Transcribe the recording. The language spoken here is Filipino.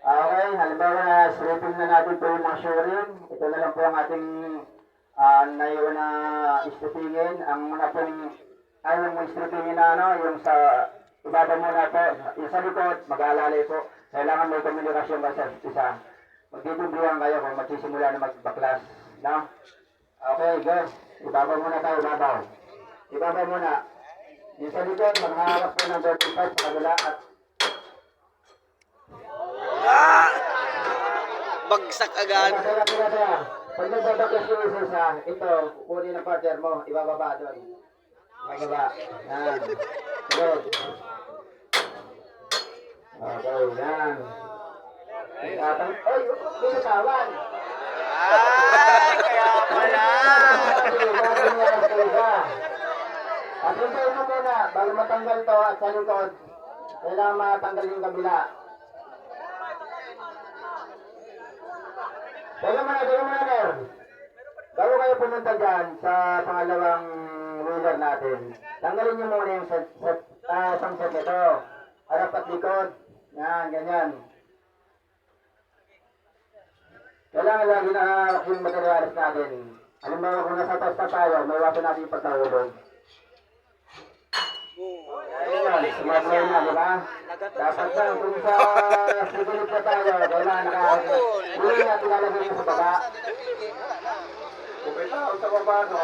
Okay, halimbawa na stripping na natin po yung mga shoring. Ito na lang po ang ating naiwan na strippingin. Ang mga pong ayaw mo strippingin na ano, yung sa ibaba muna po, yung sa likod, mag-aalalay po. Kailangan may komunikasyon ba sa isa. Magdidibrihan kayo kung magsisimula na magbaklas. No? Okay, go. Ibaba muna tayo, ibabaw. Ibabaw muna. Yung sa likod, maghaharap po ng 35 sa kabila at Bagsak agad. Pag nagbabaklas yung isa, ito, kukunin ng partner mo, ibababa doon. Ibababa. Yan. Good. Okay, yan. Oy, binatawan. Ay, kaya pala. At hintayin mo muna, bago matanggal to at sa likod, kailangan matanggal yung kabila. Teka muna, Ner. Bago kayo pumunta dyan sa pangalawang wheeler natin, tanggalin nyo muna yung isang set ito. Harap at likod. Yan, ganyan. Kailangan lagi na yung materialis natin. Halimbawa kung nasa taas na tayo, may wapo natin yung pagkahulog. Ayan, sumablay na, di ba? Dapat lang, kung sa sigilip na tayo, kailangan nakahuli at ilalagay mo sa baba. Kung ito, sa baba, no?